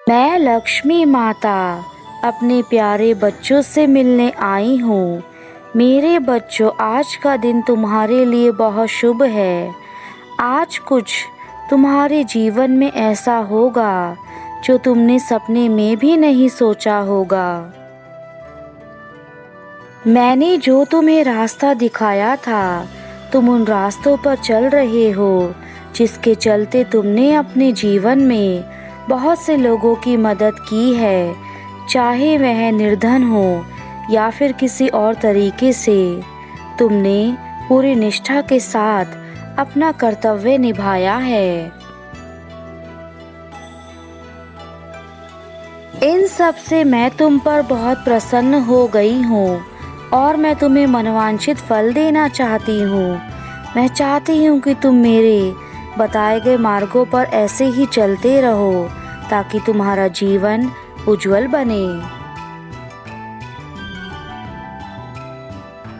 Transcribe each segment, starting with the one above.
मैं लक्ष्मी माता अपने प्यारे बच्चों से मिलने आई हूँ। मेरे बच्चों, आज का दिन तुम्हारे लिए बहुत शुभ है। आज कुछ तुम्हारे जीवन में ऐसा होगा जो तुमने सपने में भी नहीं सोचा होगा। मैंने जो तुम्हें रास्ता दिखाया था, तुम उन रास्तों पर चल रहे हो, जिसके चलते तुमने अपने जीवन में बहुत से लोगों की मदद की है, चाहे वह निर्धन हो या फिर किसी और तरीके से। तुमने पूरी निष्ठा के साथ अपना कर्तव्य निभाया है। इन सब से मैं तुम पर बहुत प्रसन्न हो गई हूँ और मैं तुम्हें मनोवांछित फल देना चाहती हूँ। मैं चाहती हूँ कि तुम मेरे बताए गए मार्गों पर ऐसे ही चलते रहो ताकि तुम्हारा जीवन उज्जवल बने।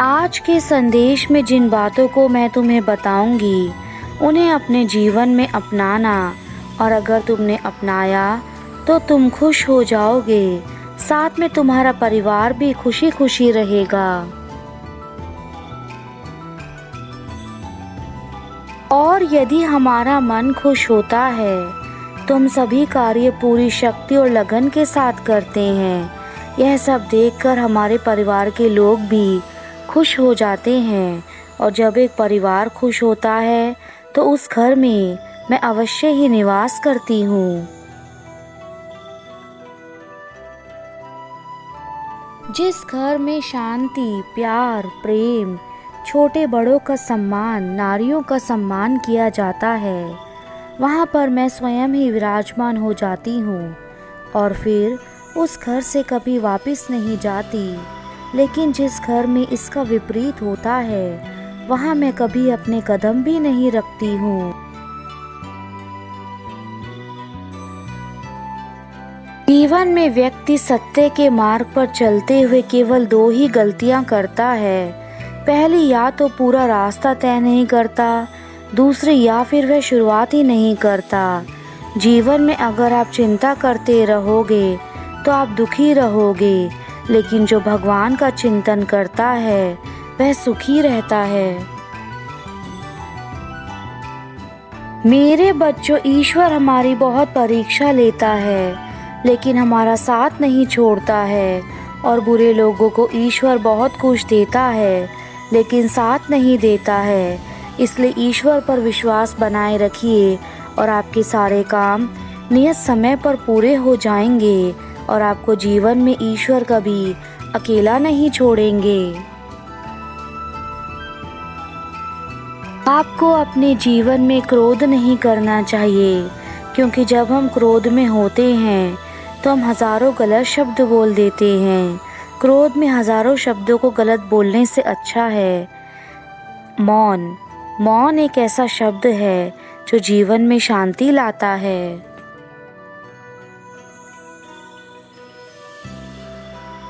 आज के संदेश में जिन बातों को मैं तुम्हें बताऊंगी, उन्हें अपने जीवन में अपनाना, और अगर तुमने अपनाया तो तुम खुश हो जाओगे, साथ में तुम्हारा परिवार भी खुशी खुशी रहेगा। और यदि हमारा मन खुश होता है तो हम सभी कार्य पूरी शक्ति और लगन के साथ करते हैं। यह सब देखकर हमारे परिवार के लोग भी खुश हो जाते हैं, और जब एक परिवार खुश होता है तो उस घर में मैं अवश्य ही निवास करती हूँ। जिस घर में शांति, प्यार, प्रेम, छोटे बड़ों का सम्मान, नारियों का सम्मान किया जाता है, वहाँ पर मैं स्वयं ही विराजमान हो जाती हूँ और फिर उस घर से कभी वापस नहीं जाती। लेकिन जिस घर में इसका विपरीत होता है, वहाँ मैं कभी अपने कदम भी नहीं रखती हूँ। जीवन में व्यक्ति सत्य के मार्ग पर चलते हुए केवल दो ही गलतियाँ करता है। पहली, या तो पूरा रास्ता तय नहीं करता, दूसरी या फिर वह शुरुआत ही नहीं करता। जीवन में अगर आप चिंता करते रहोगे तो आप दुखी रहोगे, लेकिन जो भगवान का चिंतन करता है वह सुखी रहता है। मेरे बच्चों, ईश्वर हमारी बहुत परीक्षा लेता है, लेकिन हमारा साथ नहीं छोड़ता है। और बुरे लोगों को ईश्वर बहुत कुछ देता है, लेकिन साथ नहीं देता है। इसलिए ईश्वर पर विश्वास बनाए रखिए और आपके सारे काम नियत समय पर पूरे हो जाएंगे, और आपको जीवन में ईश्वर कभी अकेला नहीं छोड़ेंगे। आपको अपने जीवन में क्रोध नहीं करना चाहिए, क्योंकि जब हम क्रोध में होते हैं तो हम हजारों गलत शब्द बोल देते हैं। क्रोध में हजारों शब्दों को गलत बोलने से अच्छा है मौन। मौन एक ऐसा शब्द है जो जीवन में शांति लाता है।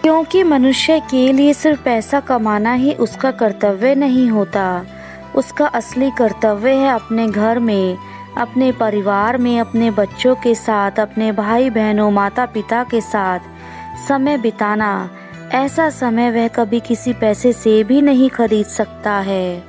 क्योंकि मनुष्य के लिए सिर्फ पैसा कमाना ही उसका कर्तव्य नहीं होता। उसका असली कर्तव्य है अपने घर में, अपने परिवार में, अपने बच्चों के साथ, अपने भाई बहनों, माता पिता के साथ समय बिताना। ऐसा समय वह कभी किसी पैसे से भी नहीं खरीद सकता है।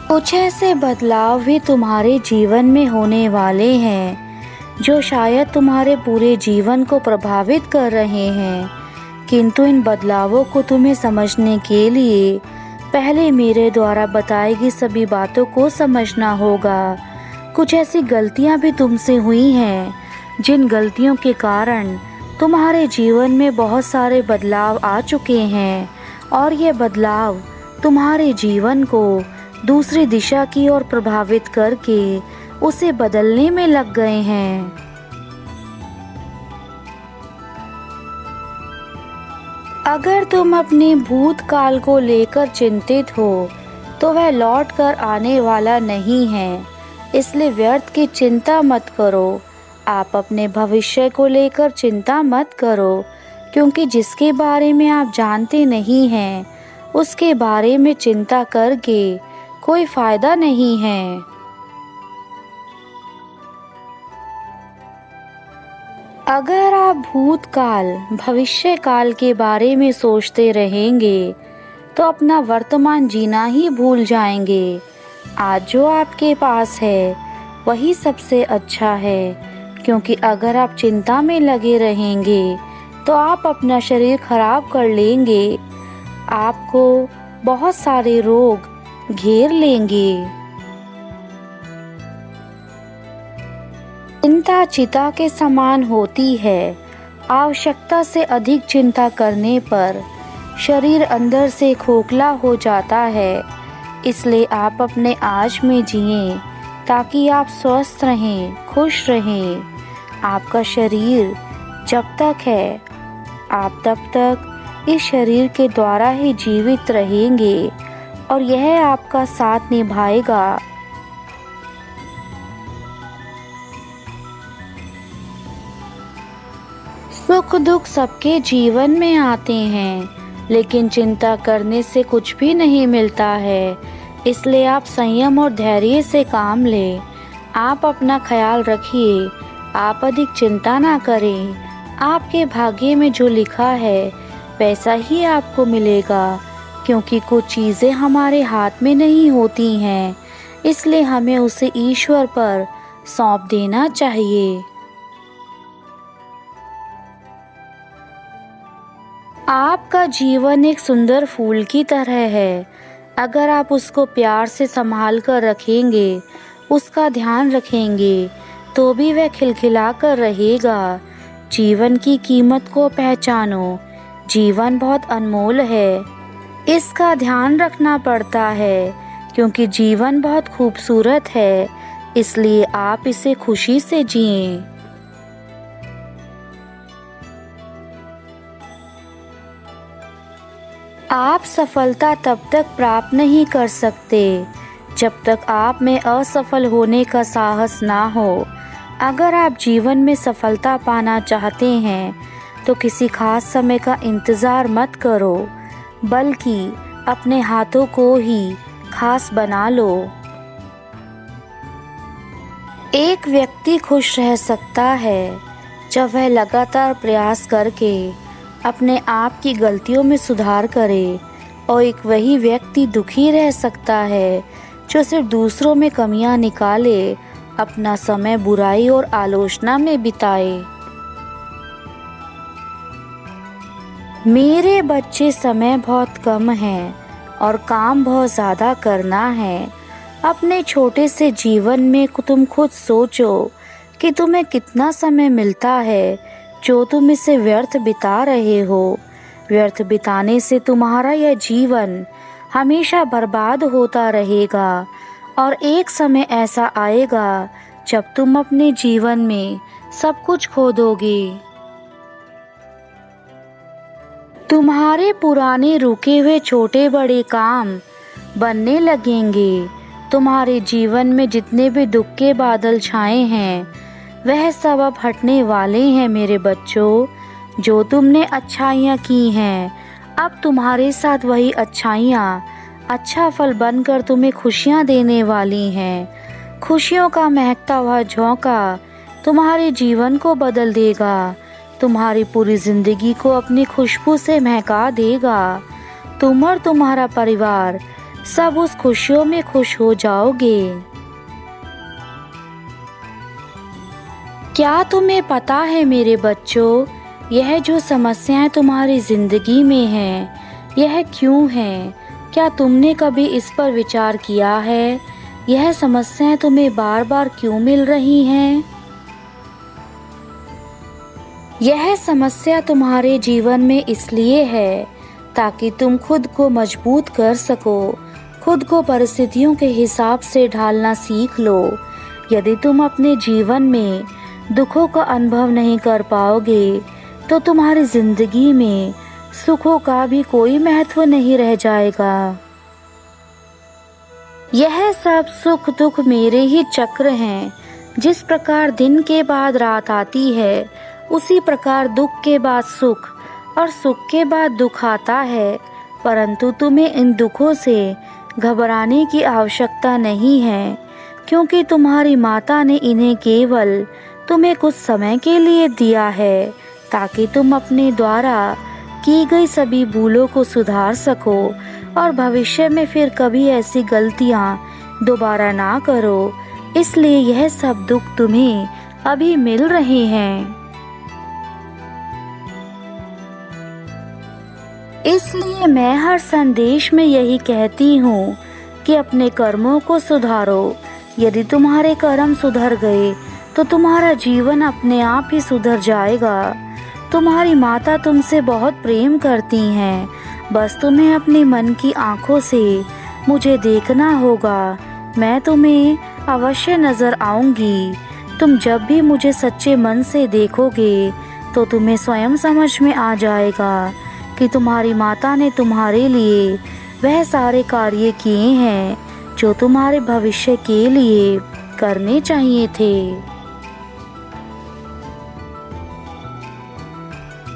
कुछ ऐसे बदलाव भी तुम्हारे जीवन में होने वाले हैं जो शायद तुम्हारे पूरे जीवन को प्रभावित कर रहे हैं, किंतु इन बदलावों को तुम्हें समझने के लिए पहले मेरे द्वारा बताई गई सभी बातों को समझना होगा। कुछ ऐसी गलतियां भी तुमसे हुई हैं जिन गलतियों के कारण तुम्हारे जीवन में बहुत सारे बदलाव आ चुके हैं, और ये बदलाव तुम्हारे जीवन को दूसरी दिशा की ओर प्रभावित करके उसे बदलने में लग गए हैं। अगर तुम अपने भूतकाल को लेकर चिंतित हो तो वह लौट कर आने वाला नहीं है, इसलिए व्यर्थ की चिंता मत करो। आप अपने भविष्य को लेकर चिंता मत करो, क्योंकि जिसके बारे में आप जानते नहीं हैं उसके बारे में चिंता करके कोई फायदा नहीं है। अगर आप भूतकाल भविष्य काल के बारे में सोचते रहेंगे तो अपना वर्तमान जीना ही भूल जाएंगे। आज जो आपके पास है वही सबसे अच्छा है, क्योंकि अगर आप चिंता में लगे रहेंगे तो आप अपना शरीर खराब कर लेंगे। आपको बहुत सारे रोग घेर लेंगे। चिंता चिता के समान होती है। आवश्यकता से अधिक चिंता करने पर शरीर अंदर से खोखला हो जाता है। इसलिए आप अपने आज में जिएं ताकि आप स्वस्थ रहें, खुश रहें। आपका शरीर जब तक है, आप तब तक इस शरीर के द्वारा ही जीवित रहेंगे और यह आपका साथ निभाएगा। सुख दुख सबके जीवन में आते हैं, लेकिन चिंता करने से कुछ भी नहीं मिलता है। इसलिए आप संयम और धैर्य से काम लें। आप अपना ख्याल रखिए, आप अधिक चिंता ना करें। आपके भाग्य में जो लिखा है वैसा ही आपको मिलेगा, क्योंकि कुछ चीज़ें हमारे हाथ में नहीं होती हैं। इसलिए हमें उसे ईश्वर पर सौंप देना चाहिए। आपका जीवन एक सुंदर फूल की तरह है। अगर आप उसको प्यार से संभाल कर रखेंगे, उसका ध्यान रखेंगे, तो भी वह खिलखिला कर रहेगा। जीवन की कीमत को पहचानो। जीवन बहुत अनमोल है, इसका ध्यान रखना पड़ता है, क्योंकि जीवन बहुत खूबसूरत है। इसलिए आप इसे खुशी से जिएं। आप सफलता तब तक प्राप्त नहीं कर सकते जब तक आप में असफल होने का साहस ना हो। अगर आप जीवन में सफलता पाना चाहते हैं तो किसी खास समय का इंतज़ार मत करो, बल्कि अपने हाथों को ही खास बना लो। एक व्यक्ति खुश रह सकता है जब वह लगातार प्रयास करके अपने आप की गलतियों में सुधार करे, और एक वही व्यक्ति दुखी रह सकता है जो सिर्फ दूसरों में कमियां निकाले, अपना समय बुराई और आलोचना में बिताए। मेरे बच्चे, समय बहुत कम है और काम बहुत ज़्यादा करना है। अपने छोटे से जीवन में तुम खुद सोचो कि तुम्हें कितना समय मिलता है जो तुम इसे व्यर्थ बिता रहे हो। व्यर्थ बिताने से तुम्हारा यह जीवन हमेशा बर्बाद होता रहेगा, और एक समय ऐसा आएगा जब तुम अपने जीवन में सब कुछ खो दोगे। तुम्हारे पुराने रुके हुए छोटे बड़े काम बनने लगेंगे। तुम्हारे जीवन में जितने भी दुख के बादल छाए हैं वह सब अब हटने वाले हैं मेरे बच्चों। जो तुमने अच्छाइयाँ की हैं, अब तुम्हारे साथ वही अच्छाइयाँ अच्छा फल बनकर तुम्हें खुशियाँ देने वाली हैं। खुशियों का महकता हुआ झोंका तुम्हारे जीवन को बदल देगा, तुम्हारी पूरी जिंदगी को अपनी खुशबू से महका देगा। तुम और तुम्हारा परिवार सब उस खुशियों में खुश हो जाओगे। क्या तुम्हें पता है मेरे बच्चों, यह जो समस्याएं तुम्हारी जिंदगी में हैं, यह क्यों हैं? क्या तुमने कभी इस पर विचार किया है? यह समस्याएं तुम्हें बार बार क्यों मिल रही हैं? यह समस्या तुम्हारे जीवन में इसलिए है ताकि तुम खुद को मजबूत कर सको, खुद को परिस्थितियों के हिसाब से ढालना सीख लो। यदि तुम अपने जीवन में दुखों का अनुभव नहीं कर पाओगे तो तुम्हारी जिंदगी में सुखों का भी कोई महत्व नहीं रह जाएगा। यह सब सुख दुख मेरे ही चक्र हैं। जिस प्रकार दिन के बाद रात आती है, उसी प्रकार दुख के बाद सुख और सुख के बाद दुख आता है। परंतु तुम्हें इन दुखों से घबराने की आवश्यकता नहीं है, क्योंकि तुम्हारी माता ने इन्हें केवल तुम्हें कुछ समय के लिए दिया है ताकि तुम अपने द्वारा की गई सभी भूलों को सुधार सको और भविष्य में फिर कभी ऐसी गलतियां दोबारा ना करो। इसलिए यह सब दुख तुम्हें अभी मिल रहे हैं। इसलिए मैं हर संदेश में यही कहती हूँ कि अपने कर्मों को सुधारो। यदि तुम्हारे कर्म सुधर गए तो तुम्हारा जीवन अपने आप ही सुधर जाएगा। तुम्हारी माता तुमसे बहुत प्रेम करती हैं, बस तुम्हें अपने मन की आंखों से मुझे देखना होगा। मैं तुम्हें अवश्य नजर आऊंगी। तुम जब भी मुझे सच्चे मन से देखोगे तो तुम्हें स्वयं समझ में आ जाएगा कि तुम्हारी माता ने तुम्हारे लिए वह सारे कार्य किए हैं जो तुम्हारे भविष्य के लिए करने चाहिए थे।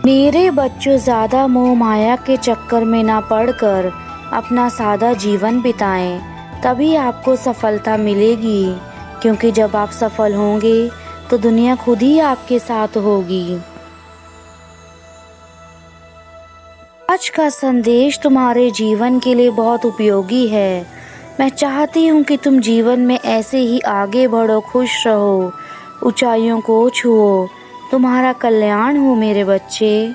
मेरे बच्चों, ज़्यादा मोह माया के चक्कर में ना पड़कर अपना सादा जीवन बिताएं, तभी आपको सफलता मिलेगी। क्योंकि जब आप सफल होंगे तो दुनिया खुद ही आपके साथ होगी। आज का संदेश तुम्हारे जीवन के लिए बहुत उपयोगी है। मैं चाहती हूँ कि तुम जीवन में ऐसे ही आगे बढ़ो, खुश रहो, ऊंचाइयों को छुओ। तुम्हारा कल्याण हो मेरे बच्चे।